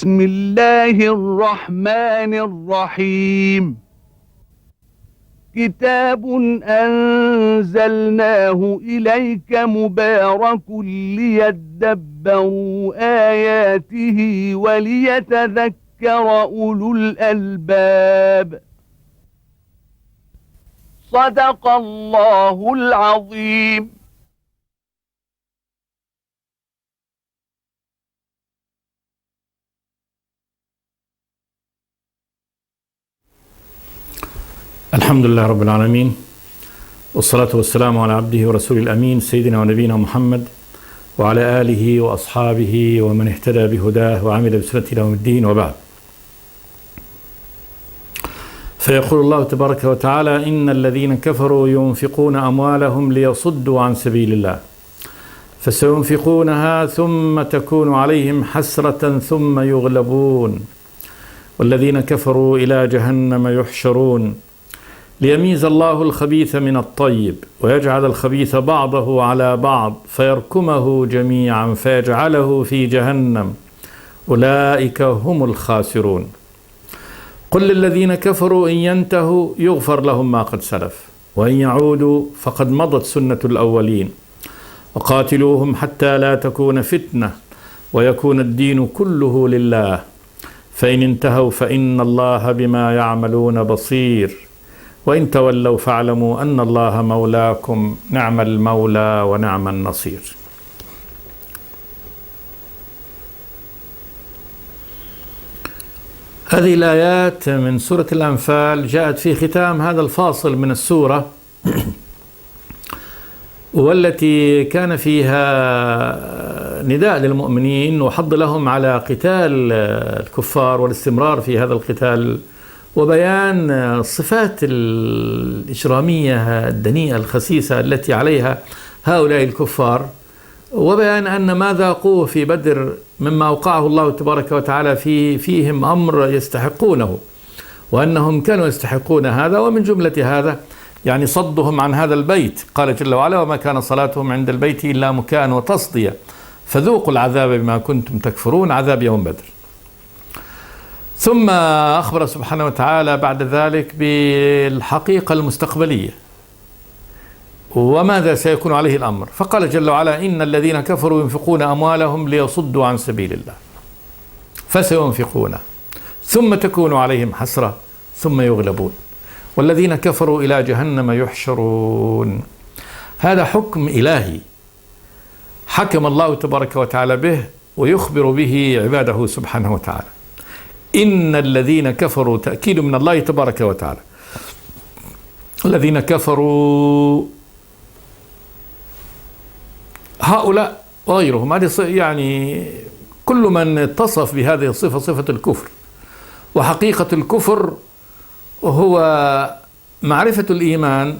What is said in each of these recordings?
بسم الله الرحمن الرحيم كتاب أنزلناه إليك مبارك ليدبروا آياته وليتذكر أولو الألباب صدق الله العظيم. الحمد لله رب العالمين، والصلاة والسلام على عبده ورسوله الأمين سيدنا ونبينا محمد وعلى آله وأصحابه ومن اهتدى بهداه وعمل بسنته إلى يوم الدين، وبعد. فيقول الله تبارك وتعالى: إن الذين كفروا ينفقون أموالهم ليصدوا عن سبيل الله فسينفقونها ثم تكون عليهم حسرة ثم يغلبون والذين كفروا إلى جهنم يحشرون ليميز الله الخبيث من الطيب ويجعل الخبيث بعضه على بعض فيركمه جميعا فيجعله في جهنم أولئك هم الخاسرون. قل للذين كفروا إن ينتهوا يغفر لهم ما قد سلف وإن يعودوا فقد مضت سنة الأولين وقاتلوهم حتى لا تكون فتنة ويكون الدين كله لله فإن انتهوا فإن الله بما يعملون بصير وإن تولوا فاعلموا أن الله مولاكم نعم المولى ونعم النصير. هذه الآيات من سورة الأنفال جاءت في ختام هذا الفاصل من السورة والتي كان فيها نداء للمؤمنين وحض لهم على قتال الكفار والاستمرار في هذا القتال وبيان الصفات الإجرامية الدنيئة الخسيسة التي عليها هؤلاء الكفار، وبيان أن ما ذاقوه في بدر مما أوقعه الله تبارك وتعالى فيهم أمر يستحقونه، وأنهم كانوا يستحقون هذا، ومن جملة هذا يعني صدهم عن هذا البيت. قال جل وعلا: وما كان صلاتهم عند البيت إلا مكاء وتصدية فذوقوا العذاب بما كنتم تكفرون، عذاب يوم بدر. ثم أخبر سبحانه وتعالى بعد ذلك بالحقيقة المستقبلية وماذا سيكون عليه الأمر، فقال جل وعلا: إن الذين كفروا ينفقون أموالهم ليصدوا عن سبيل الله فسينفقونه ثم تكون عليهم حسرة ثم يغلبون والذين كفروا إلى جهنم يحشرون. هذا حكم إلهي حكم الله تبارك وتعالى به ويخبر به عباده سبحانه وتعالى. إن الذين كفروا تأكيد من الله تبارك وتعالى، الذين كفروا هؤلاء وغيرهم، هذه يعني كل من اتصف بهذه الصفة، صفة الكفر. وحقيقة الكفر هو معرفة الإيمان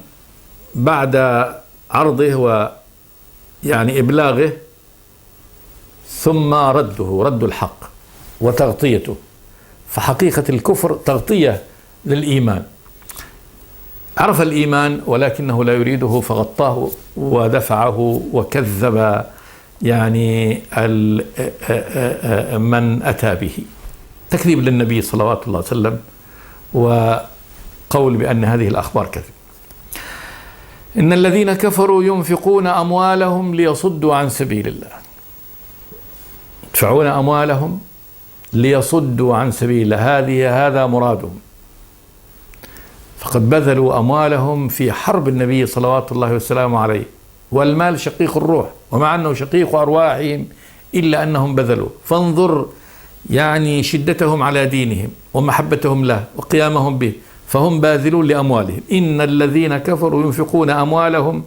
بعد عرضه ويعني إبلاغه ثم رد الحق وتغطيته. فحقيقة الكفر تغطية للإيمان، عرف الإيمان ولكنه لا يريده فغطاه ودفعه وكذب يعني من أتى به، تكذيب للنبي صلوات الله عليه وسلم وقول بأن هذه الأخبار كذب. إن الذين كفروا ينفقون أموالهم ليصدوا عن سبيل الله، يدفعون أموالهم ليصدوا عن سبيل الله، هذا مرادهم. فقد بذلوا أموالهم في حرب النبي صلوات الله وسلامه عليه، والمال شقيق الروح، ومع أنه شقيق أرواحهم إلا أنهم بذلوا. فانظر يعني شدتهم على دينهم ومحبتهم له وقيامهم به، فهم باذلون لأموالهم. إن الذين كفروا ينفقون أموالهم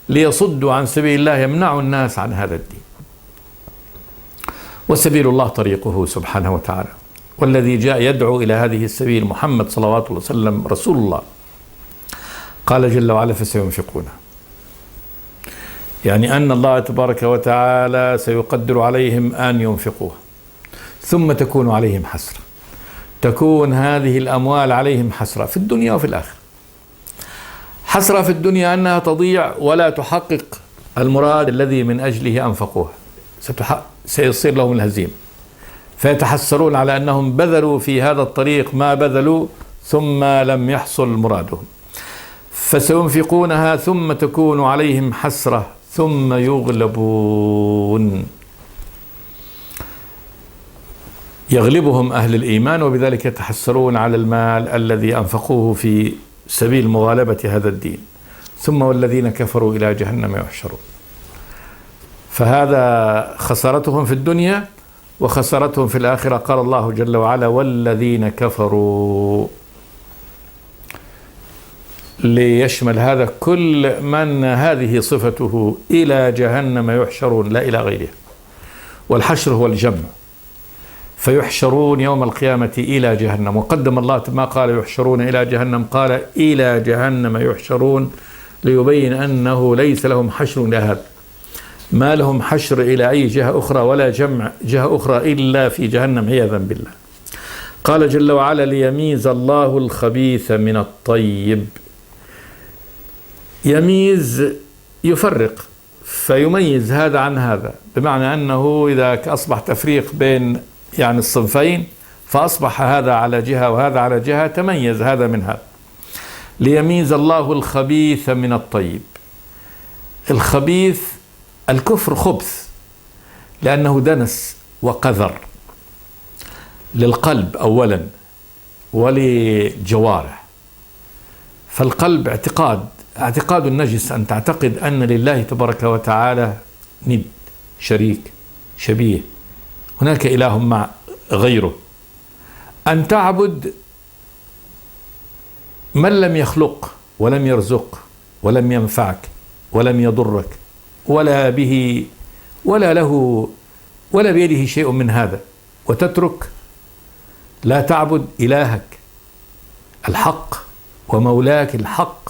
ليصدوا عن سبيل الله، يمنعوا الناس عن هذا الدين، وسبيل الله طريقه سبحانه وتعالى، والذي جاء يدعو إلى هذه السبيل محمد صلوات الله وسلم رسول الله. قال جل وعلا: فسينفقونه، يعني أن الله تبارك وتعالى سيقدر عليهم أن ينفقوها ثم تكون عليهم حسرة، تكون هذه الأموال عليهم حسرة في الدنيا وفي الآخرة. حسرة في الدنيا أنها تضيع ولا تحقق المراد الذي من أجله أنفقوها، سيصير لهم الهزيمة. فيتحسرون على أنهم بذلوا في هذا الطريق ما بذلوا ثم لم يحصل مرادهم. فسينفقونها ثم تكون عليهم حسرة ثم يغلبون. يغلبهم أهل الإيمان وبذلك يتحسرون على المال الذي أنفقوه في سبيل مغالبة هذا الدين. ثم والذين كفروا إلى جهنم يحشرون. فهذا خسارتهم في الدنيا وخسارتهم في الآخرة. قال الله جل وعلا: والذين كفروا، ليشمل هذا كل من هذه صفته، إلى جهنم يحشرون لا إلى غيرها. والحشر هو الجمع، فيحشرون يوم القيامة إلى جهنم. وقدم الله ما قال يحشرون إلى جهنم، قال إلى جهنم يحشرون، ليبين أنه ليس لهم حشر إلى هذا، ما لهم حشر إلى أي جهة أخرى ولا جمع جهة أخرى إلا في جهنم عياذا بالله. قال جل وعلا: ليميز الله الخبيث من الطيب. يميز، يفرق، فيميز هذا عن هذا، بمعنى أنه إذا أصبح تفريق بين يعني الصنفين، فأصبح هذا على جهة وهذا على جهة، تميز هذا من هذا. ليميز الله الخبيث من الطيب. الخبيث، الكفر خبث لأنه دنس وقذر للقلب أولا ولجوارح. فالقلب اعتقاد النجس، أن تعتقد أن لله تبارك وتعالى ند، شريك، شبيه، هناك إله مع غيره. أن تعبد من لم يخلق ولم يرزق ولم ينفعك ولم يضرك ولا به ولا له ولا بيده شيء من هذا، وتترك لا تعبد إلهك الحق ومولاك الحق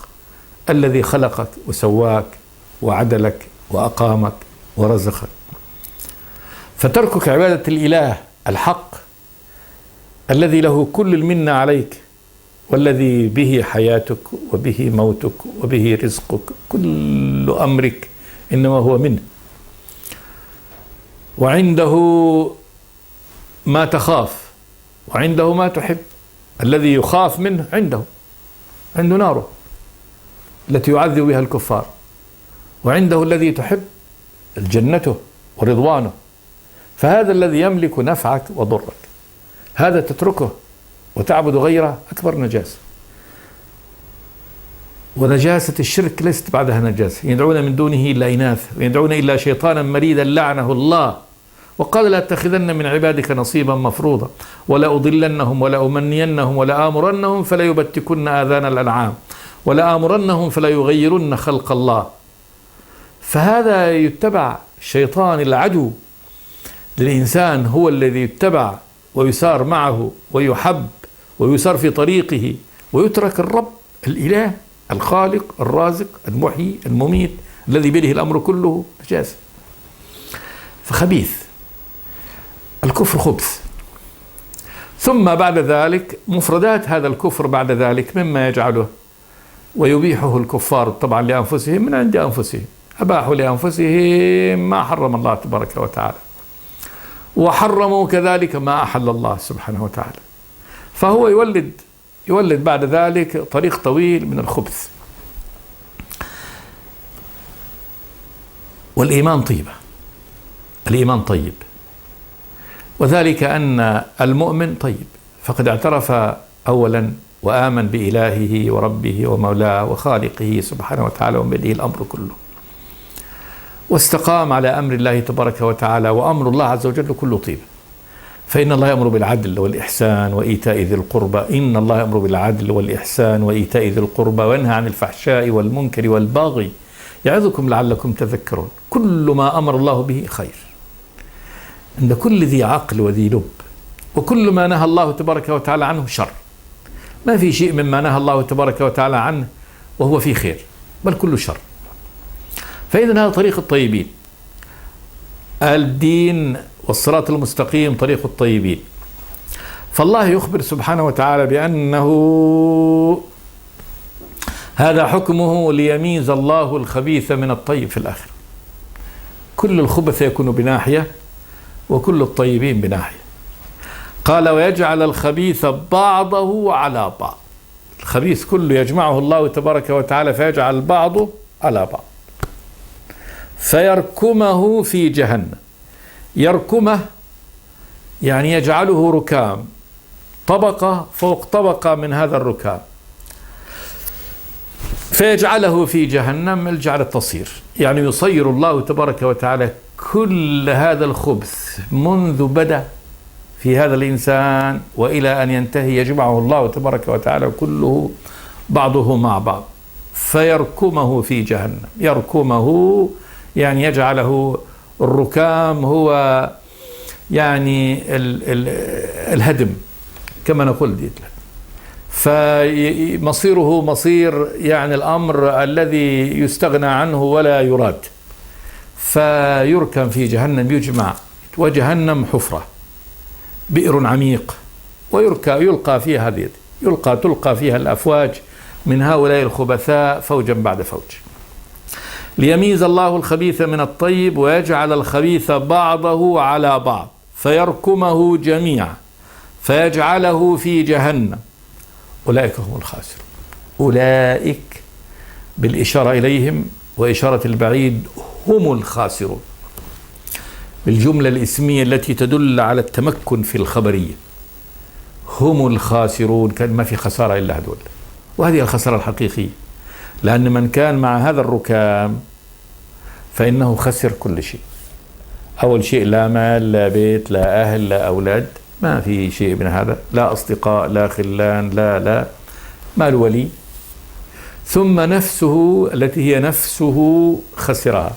الذي خلقك وسواك وعدلك وأقامك ورزقك. فتركك عبادة الإله الحق الذي له كل المنة عليك، والذي به حياتك وبه موتك وبه رزقك، كل أمرك إنما هو منه، وعنده ما تخاف وعنده ما تحب. الذي يخاف منه عنده ناره التي يعذب بها الكفار، وعنده الذي تحب جنته ورضوانه. فهذا الذي يملك نفعك وضرك، هذا تتركه وتعبد غيره أكبر نجاسة. ونجاسة الشرك ليست بعدها نجاسة. يدعون من دونه إلا إناث، ويدعون إلا شيطانا مريدا لعنه الله، وقال: لا أتخذن من عبادك نصيبا مفروضا، ولا أضلنهم ولا أمنينهم ولا آمرنهم فلا يبتكن آذان الأنعام ولا آمرنهم فلا يغيرن خلق الله. فهذا يتبع الشيطان العدو للإنسان، هو الذي يتبع ويسار معه ويحب ويسار في طريقه، ويترك الرب الإله الخالق الرازق المحيي المميت الذي بيده الأمر كله نجاسة. فخبيث، الكفر خبث. ثم بعد ذلك مفردات هذا الكفر بعد ذلك مما يجعله ويبيحه الكفار طبعا لأنفسهم من عند أنفسهم، أباحوا لأنفسهم ما حرم الله تبارك وتعالى، وحرموا كذلك ما أحل الله سبحانه وتعالى. فهو يولد بعد ذلك طريق طويل من الخبث. والإيمان طيبة، الإيمان طيب، وذلك أن المؤمن طيب، فقد اعترف أولا وآمن بإلهه وربه ومولاه وخالقه سبحانه وتعالى وبيده الأمر كله، واستقام على أمر الله تبارك وتعالى، وأمر الله عز وجل كله طيب. فإن الله يأمر بالعدل والإحسان وإيتاء ذي القربى، إن الله يأمر بالعدل والإحسان وإيتاء ذي القربى وينهى عن الفحشاء والمنكر والبغي يعظكم لعلكم تذكرون. كل ما أمر الله به خير عند كل ذي عقل وذي لب، وكل ما نهى الله تبارك وتعالى عنه شر. ما في شيء مما نهى الله تبارك وتعالى عنه وهو فيه خير، بل كله شر. فإذن هذا طريق الطيبين، الدين والصراط المستقيم طريق الطيبين. فالله يخبر سبحانه وتعالى بأنه هذا حكمه ليميز الله الخبيث من الطيب في الآخرة. كل الخبث يكون بناحية وكل الطيبين بناحية. قال ويجعل الخبيث بعضه على بعض. الخبيث كله يجمعه الله تبارك وتعالى فيجعل بعضه على بعض فيركمه في جهنم. يركمه يعني يجعله ركام، طبقة فوق طبقة من هذا الركام، فيجعله في جهنم الجعل التصير. يعني يصير الله تبارك وتعالى كل هذا الخبث منذ بدأ في هذا الإنسان وإلى أن ينتهي، يجمعه الله تبارك وتعالى كله بعضه مع بعض فيركمه في جهنم. يركمه يعني يجعله الركام هو يعني الهدم كما نقول ديت، فمصيره مصير يعني الأمر الذي يستغنى عنه ولا يراد. فيركم في جهنم يجمع، وجهنم حفرة بئر عميق، يلقى فيها هذه تلقى فيها الأفواج من هؤلاء الخبثاء فوجا بعد فوج، ليميز الله الخبيث من الطيب ويجعل الخبيث بعضه على بعض فيركمه جميعا فيجعله في جهنم. أولئك هم الخاسرون. أولئك بالإشارة إليهم وإشارة البعيد هم الخاسرون، بالجملة الاسمية التي تدل على التمكن في الخبرية. هم الخاسرون، كان ما في خسارة إلا هذول، وهذه الخسارة الحقيقية، لأن من كان مع هذا الركام فإنه خسر كل شيء. أول شيء لا مال لا بيت لا أهل لا أولاد، ما في شيء من هذا، لا أصدقاء لا خلان لا مال ولي. ثم نفسه التي هي نفسه خسرها،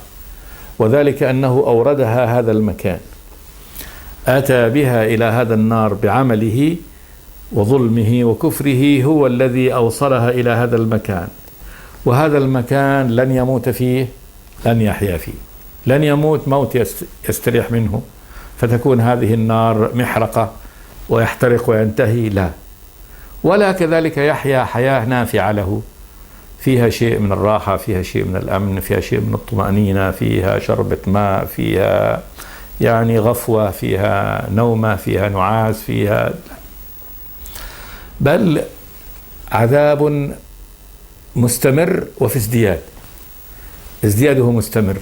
وذلك أنه أوردها هذا المكان، أتى بها إلى هذا النار بعمله وظلمه وكفره، هو الذي أوصلها إلى هذا المكان. وهذا المكان لن يموت فيه، لن يحيا فيه، لن يموت موت يستريح منه فتكون هذه النار محرقة ويحترق وينتهي، لا، ولا كذلك يحيا حياة نافعة له، فيها شيء من الراحة، فيها شيء من الأمن، فيها شيء من الطمأنينة، فيها شربة ماء، فيها يعني غفوة، فيها نومة، فيها نعاس، فيها بل عذاب مستمر وفي ازدياده مستمر.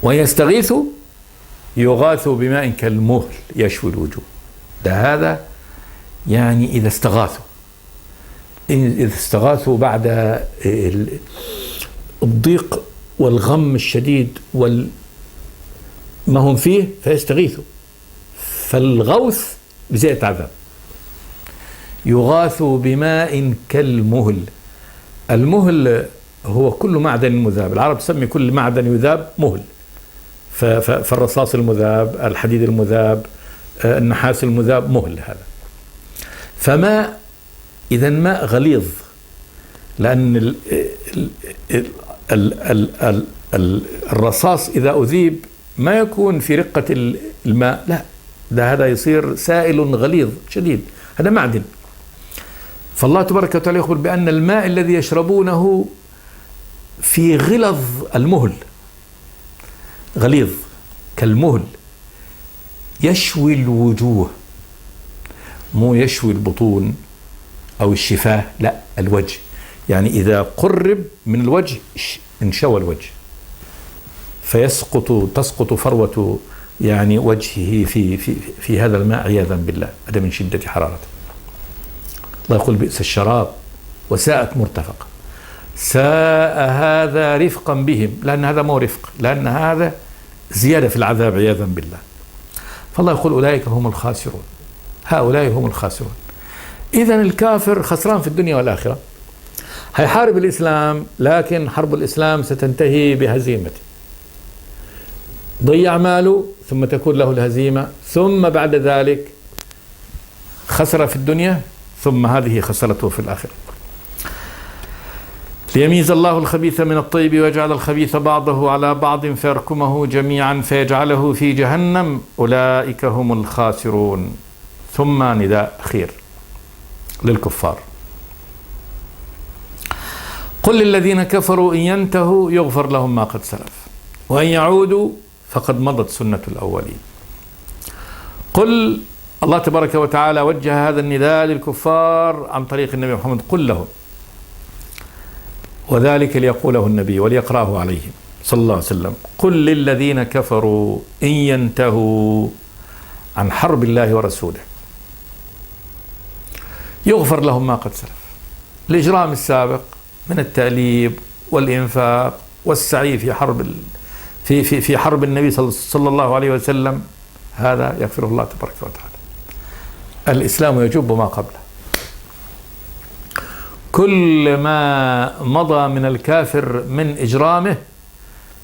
ويستغيث يغاث بماء كالمهل يشوي الوجوه. ده هذا يعني إذا استغاثوا بعد الضيق والغم الشديد ما هم فيه فيستغيثوا، فالغوث بزيادة عذاب. يغاث بماء كالمهل. المهل هو كل معدن مذاب، العرب تسمي كل معدن يذاب مهل، فالرصاص المذاب، الحديد المذاب، النحاس المذاب مهل. هذا فماء، إذا ماء غليظ، لأن الرصاص إذا أذيب ما يكون في رقة الماء، لا، ده هذا يصير سائل غليظ شديد، هذا معدن. فالله تبارك وتعالى يخبر بأن الماء الذي يشربونه في غلظ المهل، غليظ كالمهل، يشوي الوجوه، مو يشوي البطون أو الشفاه، لا، الوجه. يعني إذا قرب من الوجه انشوى الوجه، تسقط فروة يعني وجهه في هذا الماء عياذا بالله، هذا من شدة حرارته. الله يقول بئس الشراب وساءت مرتفقة. ساء هذا رفقا بهم، لأن هذا مو رفق، لأن هذا زيادة في العذاب عياذا بالله. فالله يقول أولئك هم الخاسرون، هؤلاء هم الخاسرون. إذن الكافر خسران في الدنيا والآخرة. هيحارب الإسلام، لكن حرب الإسلام ستنتهي بهزيمته، ضيع ماله ثم تكون له الهزيمة، ثم بعد ذلك خسر في الدنيا، ثم هذه خسرته في الآخرة. ليميز الله الخبيث من الطيب ويجعل الخبيث بعضه على بعض فيركمه جميعا فيجعله في جهنم. أولئك هم الخاسرون. ثم نداء أخير للكفار: قل للذين كفروا إن ينتهوا يغفر لهم ما قد سلف وإن يعودوا فقد مضت سنة الأولين. قل، الله تبارك وتعالى وجه هذا النداء للكفار عن طريق النبي محمد، قل لهم، وذلك ليقوله النبي وليقرأه عليهم صلى الله عليه وسلم: قل للذين كفروا إن ينتهوا عن حرب الله ورسوله يغفر لهم ما قد سلف. الإجرام السابق من التأليب والإنفاق والسعي في حرب النبي صلى الله عليه وسلم، هذا يغفره الله تبارك وتعالى. الإسلام يجب ما قبله. كل ما مضى من الكافر من إجرامه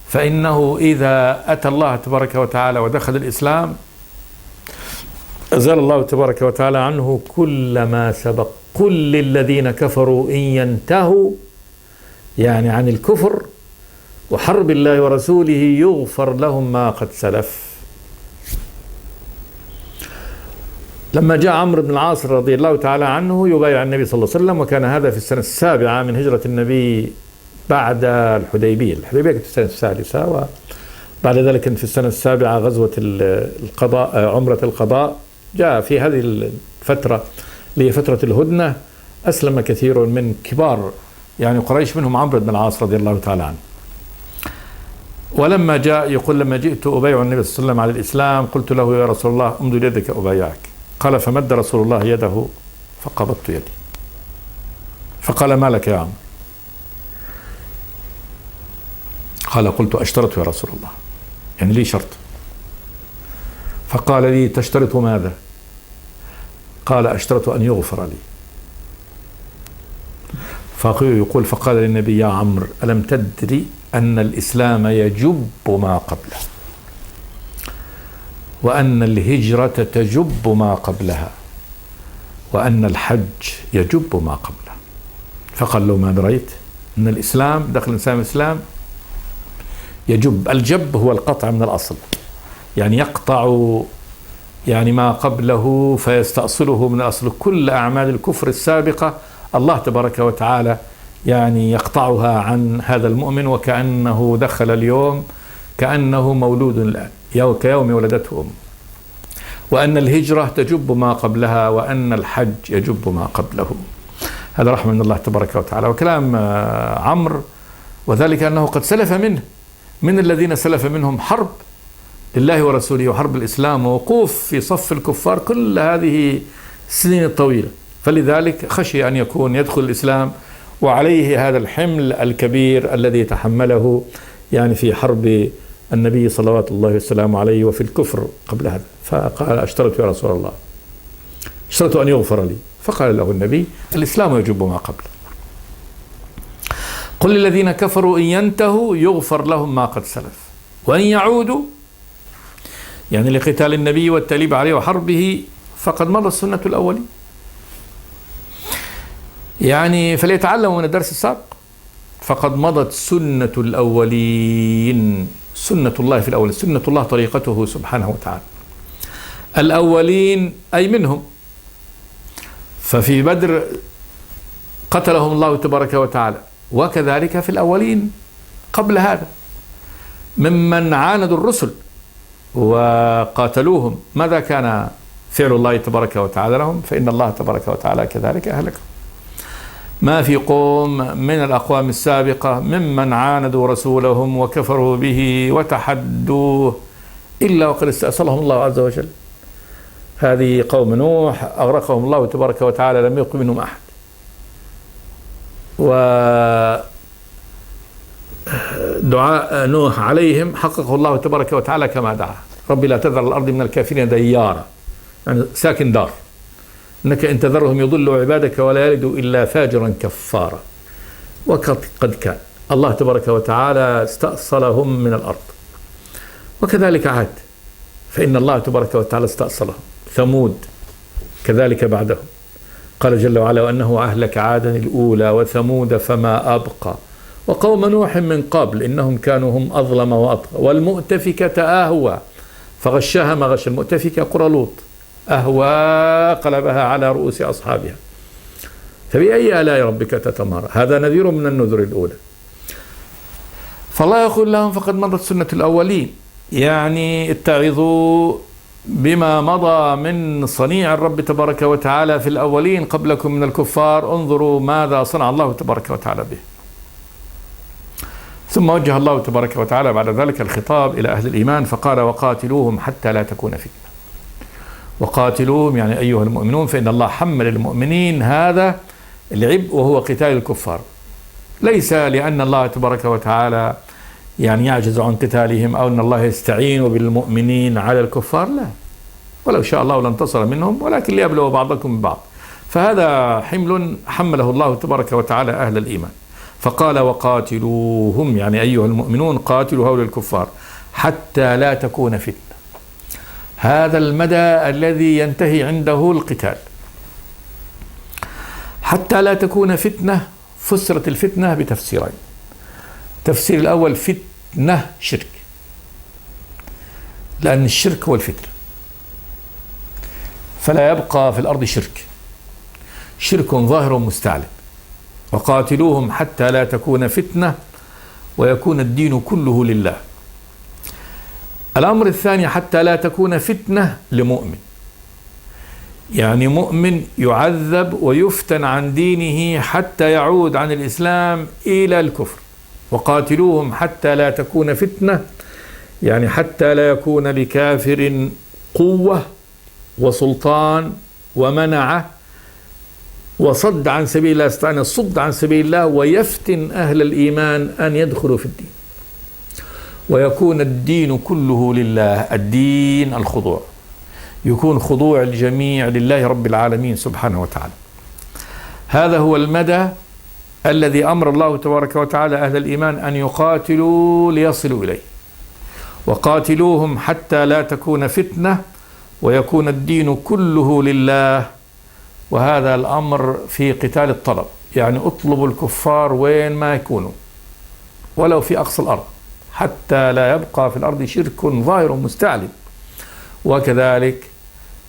فإنه إذا أتى الله تبارك وتعالى ودخل الإسلام أزال الله تبارك وتعالى عنه كل ما سبق. قل للذين كفروا إن ينتهوا، يعني عن الكفر وحرب الله ورسوله يغفر لهم ما قد سلف. لما جاء عمرو بن العاص رضي الله تعالى عنه يبايع النبي صلى الله عليه وسلم، وكان هذا في السنة 7 من هجرة النبي بعد الحديبية. الحديبية كانت في السنة 6، وبعد ذلك كانت في السنة 7 غزوة القضاء، عمرة القضاء. جاء في هذه الفترة اللي هي فترة الهدنة أسلم كثير من كبار يعني قريش، منهم عمرو بن العاص رضي الله تعالى عنه. ولما جاء يقول: لما جئت أبايع النبي صلى الله عليه وسلم على الإسلام قلت له: يا رسول الله امدد يدك أبايعك. قال: فمد رسول الله يده فقبضت يدي. فقال: ما لك يا عمرو؟ قال: قلت: أشترط يا رسول الله، يعني لي شرط. فقال لي: تشترط ماذا؟ قال: أشترط أن يغفر لي. يقول: فقال للنبي: يا عمرو ألم تدري أن الإسلام يجب ما قبله، وأن الهجرة تجب ما قبلها، وأن الحج يجب ما قبله. فقال له: ما دريت أن الإسلام دخل الإنسان الإسلام يجب. الجب هو القطع من الأصل، يعني يقطع يعني ما قبله فيستأصله من الأصل. كل أعمال الكفر السابقة الله تبارك وتعالى يعني يقطعها عن هذا المؤمن، وكأنه دخل اليوم كأنه مولود الآن، كيوم ولدته أمه. وأن الهجرة تجب ما قبلها، وأن الحج يجب ما قبله. هذا رحمة من الله تبارك وتعالى. وكلام عمرو، وذلك أنه قد سلف منه، من الذين سلف منهم حرب لله ورسوله وحرب الإسلام ووقوف في صف الكفار كل هذه السنين الطويلة. فلذلك خشي أن يكون يدخل الإسلام وعليه هذا الحمل الكبير الذي يتحمله يعني في حرب النبي صلوات الله وسلامه عليه وفي الكفر قبل هذا. فقال: أشترط يا رسول الله، اشترط أن يغفر لي. فقال له النبي: الإسلام يجب ما قبله. قل للذين كفروا إن ينتهوا يغفر لهم ما قد سلف، وإن يعودوا يعني لقتال النبي والتأليب عليه وحربه فقد مضت سنة الأولين. يعني فليتعلموا من الدرس السابق، فقد مضت سنة الأولين، سنة الله في الأولين، سنة الله طريقته سبحانه وتعالى. الأولين أي منهم، ففي بدر قتلهم الله تبارك وتعالى، وكذلك في الأولين قبل هذا ممن عاندوا الرسل وقاتلوهم. ماذا كان فعل الله تبارك وتعالى لهم؟ فإن الله تبارك وتعالى كذلك أهلكهم. ما في قوم من الأقوام السابقة ممن عاندوا رسولهم وكفروا به وتحدوه إلا وقد استأصلهم الله عز وجل. هذه قوم نوح أغرقهم الله تبارك وتعالى، لم يبق منهم أحد. ودعاء نوح عليهم حققه الله تبارك وتعالى كما دعا: ربي لا تذر الأرض من الكافرين ديارا، يعني ساكن دار، إنك إن تذرهم يضلوا عبادك ولا يلدوا إلا فاجرا كفارا. وقد كان الله تبارك وتعالى استأصلهم من الأرض، وكذلك عاد، فإن الله تبارك وتعالى استأصلهم. ثمود كذلك بعدهم، قال جل وعلا: وأنه أهلك عادا الأولى وثمود فما أبقى وقوم نوح من قبل إنهم كانوا هم أظلم وأطغى والمؤتفكة أهوى فغشاها ما غش. المؤتفكة قرى لوط، أهوى قلبها على رؤوس أصحابها. فبأي آلاء ربك تتمارى؟ هذا نذير من النذر الأولى. فالله يقول لهم: فقد مضت سنة الأولين، يعني اتعظوا بما مضى من صنيع الرب تبارك وتعالى في الأولين قبلكم من الكفار، انظروا ماذا صنع الله تبارك وتعالى به. ثم وجه الله تبارك وتعالى بعد ذلك الخطاب إلى أهل الإيمان فقال: وقاتلوهم حتى لا تكون فتنة. وقاتلوهم يعني أيها المؤمنون، فإن الله حمل المؤمنين هذا العبء وهو قتال الكفار، ليس لأن الله تبارك وتعالى يعني يعجز عن قتالهم أو أن الله يستعين بالمؤمنين على الكفار، لا، ولو شاء الله لانتصر منهم، ولكن ليبلو بعضكم ببعض. فهذا حمل حمله الله تبارك وتعالى أهل الإيمان، فقال: وقاتلوهم يعني أيها المؤمنون قاتلوا هؤلاء الكفار حتى لا تكون فتنة. هذا المدى الذي ينتهي عنده القتال. حتى لا تكون فتنة، فسرت الفتنة بتفسيرين. التفسير الأول: فتنة شرك، لأن الشرك هو الفتنة، فلا يبقى في الأرض شرك ظاهر مستعلن. وقاتلوهم حتى لا تكون فتنة ويكون الدين كله لله. الأمر الثاني: حتى لا تكون فتنة لمؤمن، يعني مؤمن يعذب ويفتن عن دينه حتى يعود عن الإسلام إلى الكفر. وقاتلوهم حتى لا تكون فتنة، يعني حتى لا يكون لكافر قوة وسلطان ومنعه وصد عن سبيل الله، استطاع أن يصد عن سبيل الله ويفتن أهل الإيمان أن يدخلوا في الدين، ويكون الدين كله لله. الدين الخضوع، يكون خضوع الجميع لله رب العالمين سبحانه وتعالى. هذا هو المدى الذي أمر الله تبارك وتعالى أهل الإيمان أن يقاتلوا ليصلوا إليه. وقاتلوهم حتى لا تكون فتنة ويكون الدين كله لله. وهذا الأمر في قتال الطلب، يعني اطلبوا الكفار وين ما يكونوا ولو في أقصى الأرض حتى لا يبقى في الأرض شرك ظاهر مستعلن. وكذلك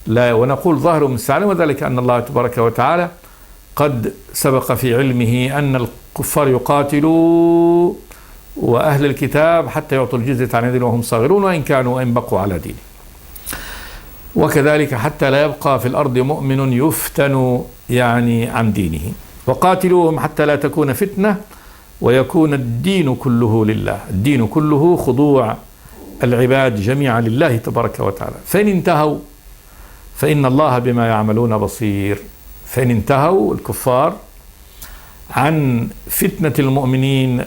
لا، ونقول ظاهر مستعلن، وذلك أن الله تبارك وتعالى قد سبق في علمه أن الكفار يقاتلوا وأهل الكتاب حتى يعطوا الجزية عن يد وهم صاغرون، وإن بقوا على دينه. وكذلك حتى لا يبقى في الأرض مؤمن يفتن يعني عن دينه. وقاتلوهم حتى لا تكون فتنة ويكون الدين كله لله. الدين كله خضوع العباد جميعا لله تبارك وتعالى. فإن انتهوا فإن الله بما يعملون بصير. فإن انتهوا الكفار عن فتنة المؤمنين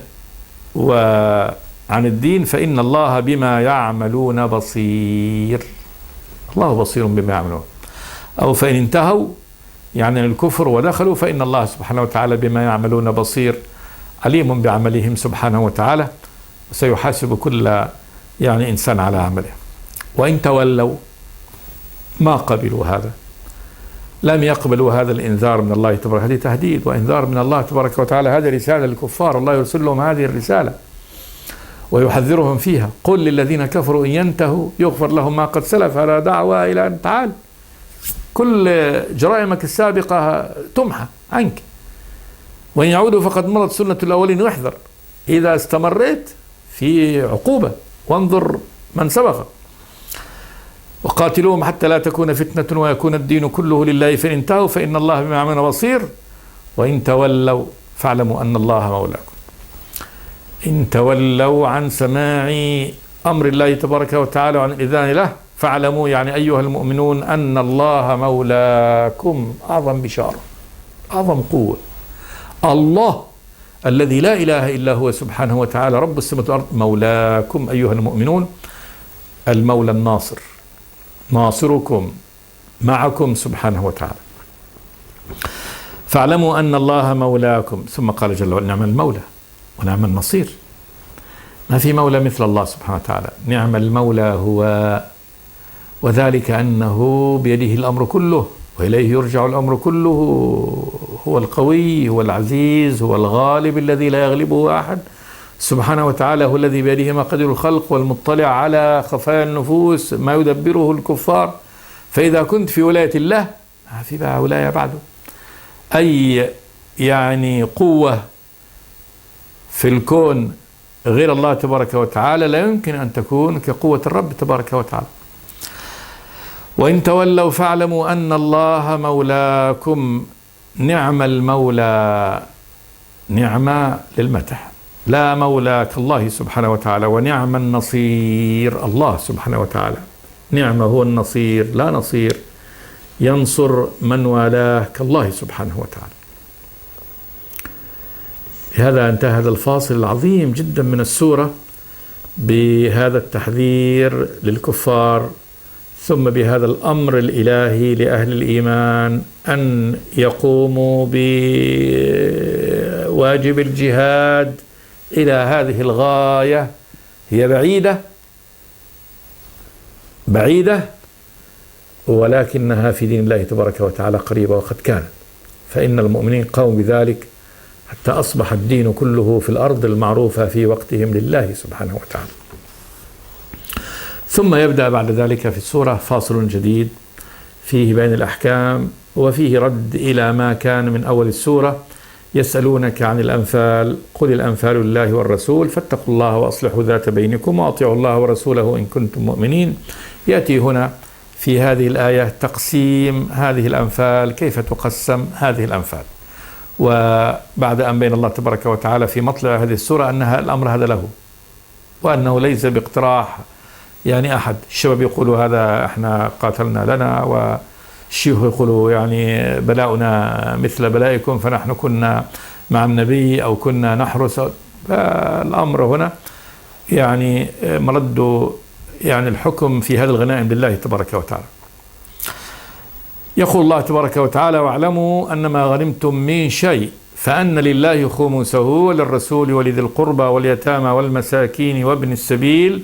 وعن الدين فإن الله بما يعملون بصير. الله بصير بما يعملون. أو فإن انتهوا يعني الكفر ودخلوا فإن الله سبحانه وتعالى بما يعملون بصير، عليم بعملهم سبحانه وتعالى، وسيحاسب كل يعني إنسان على عمله. وإن تولوا ما قبلوا هذا، لم يقبلوا هذا الإنذار من الله تبارك وتعالى. هذه تهديد وإنذار من الله تبارك وتعالى، هذه رسالة للكفار، الله يرسل لهم هذه الرسالة ويحذرهم فيها. قل للذين كفروا إن ينتهوا يغفر لهم ما قد سلف. هذا دعوة إلى أن تعال كل جرائمك السابقة تمحى عنك، وإن يعودوا فقد مضت سنة الأولين. واحذر إذا استمريت في عقوبة، وانظر من سبق. وقاتلوهم حتى لا تكون فتنة ويكون الدين كله لله. فإن انتهوا فإن الله بما يعملون بصير. وإن تولوا فاعلموا أن الله مولاكم. إن تولوا عن سماع أمر الله تبارك وتعالى وعن الإذعان له فاعلموا يعني أيها المؤمنون أن الله مولاكم. أعظم بشارة، أعظم قوة. الله الذي لا إله إلا هو سبحانه وتعالى رب السماوات والأرض مولاكم أيها المؤمنون، المولى الناصر، ناصركم معكم سبحانه وتعالى. فاعلموا أن الله مولاكم. ثم قال جل وعلا: نعم المولى ونعم النصير. ما في مولى مثل الله سبحانه وتعالى. نعم المولى هو، وذلك أنه بيده الأمر كله وإليه يرجع الأمر كله. هو القوي، هو العزيز، هو الغالب الذي لا يغلبه أحد سبحانه وتعالى. هو الذي بيده مقادير الخلق والمطلع على خفايا النفوس ما يدبره الكفار. فإذا كنت في ولاية الله ما في بقى ولاية بعده. أي يعني قوة في الكون غير الله تبارك وتعالى لا يمكن أن تكون كقوة الرب تبارك وتعالى. وإن تولوا فاعلموا أن الله مولاكم نعم المولى، نعم للمدح، لا مولى كالله سبحانه وتعالى، ونعم النصير الله سبحانه وتعالى، نعم هو النصير، لا نصير ينصر من والاه كالله سبحانه وتعالى. بهذا انتهى هذا الفاصل العظيم جدا من السورة بهذا التحذير للكفار، ثم بهذا الأمر الإلهي لأهل الإيمان أن يقوموا بواجب الجهاد إلى هذه الغاية. هي بعيدة ولكنها في دين الله تبارك وتعالى قريبة، وقد كانت، فإن المؤمنين قاموا بذلك حتى أصبح الدين كله في الأرض المعروفة في وقتهم لله سبحانه وتعالى. ثم يبدأ بعد ذلك في السورة فاصل جديد فيه بين الأحكام، وفيه رد إلى ما كان من أول السورة. يسألونك عن الأنفال، قل الأنفال لله والرسول فاتقوا الله وأصلحوا ذات بينكم وأطيعوا الله ورسوله إن كنتم مؤمنين. يأتي هنا في هذه الآية تقسيم هذه الأنفال، كيف تقسم هذه الأنفال، وبعد أن بين الله تبارك وتعالى في مطلع هذه السورة أن الأمر هذا له، وأنه ليس باقتراح يعني أحد. الشباب يقولوا هذا احنا قاتلنا لنا، والشيوخ يقولوا يعني بلاؤنا مثل بلائكم، فنحن كنا مع النبي أو كنا نحرس. فالأمر هنا يعني مرد يعني الحكم في هذا الغنائم لله تبارك وتعالى. يقول الله تبارك وتعالى: واعلموا أنما غنمتم من شيء فأن لله خمسه وللرسول ولذي القربى واليتامى والمساكين وابن السبيل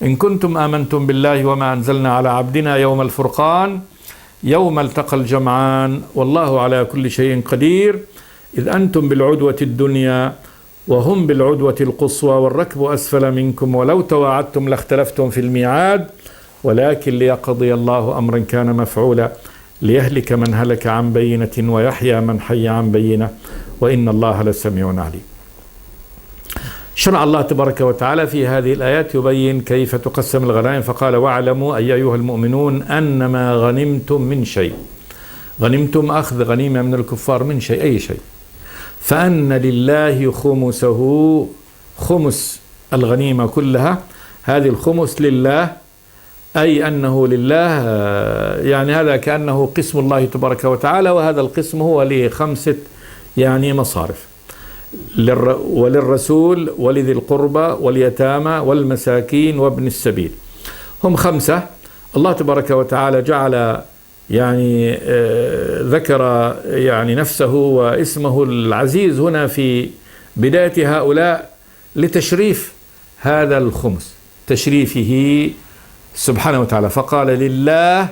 إن كنتم آمنتم بالله وما أنزلنا على عبدنا يوم الفرقان يوم التقى الجمعان والله على كل شيء قدير إذ أنتم بالعدوة الدنيا وهم بالعدوة القصوى والركب أسفل منكم ولو تواعدتم لاختلفتم في الميعاد ولكن ليقضي الله أمرا كان مفعولا ليهلك من هلك عن بينة ويحيى من حي عن بينة وإن الله لسميع عليم. شرع الله تبارك وتعالى في هذه الآيات يبين كيف تقسم الغنائم، فقال: واعلموا أي أيها المؤمنون أنما غنمتم من شيء. غنمتم أخذ غنيمة من الكفار من شيء، أي شيء، فأن لله خمسه، خمس الغنيمة كلها، هذه الخمس لله، أي أنه لله، يعني هذا كأنه قسم الله تبارك وتعالى، وهذا القسم هو لخمسة يعني مصارف: وللرسول ولذي القربى واليتامى والمساكين وابن السبيل. هم خمسة. الله تبارك وتعالى جعل يعني ذكر يعني نفسه واسمه العزيز هنا في بداية هؤلاء لتشريف هذا الخمس، تشريفه سبحانه وتعالى، فقال: لله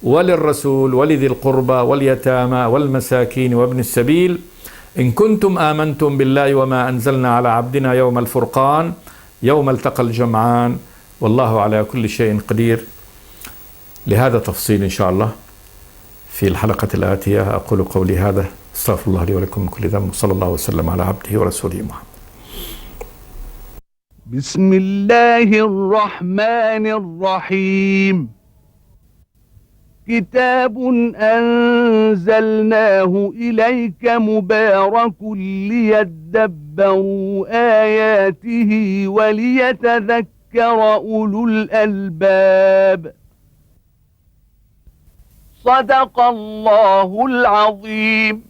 وللرسول ولذي القربى واليتامى والمساكين وابن السبيل إن كنتم آمنتم بالله وما أنزلنا على عبدنا يوم الفرقان يوم التقى الجمعان والله على كل شيء قدير. لهذا تفصيل إن شاء الله في الحلقة الآتية. أقول قولي هذا، استغفر الله لي ولكم من كل ذنب، صلى الله وسلم على عبده ورسوله محمد. بسم الله الرحمن الرحيم. كتاب أنزلناه إليك مبارك ليدبروا آياته وليتذكر أولو الألباب. صدق الله العظيم.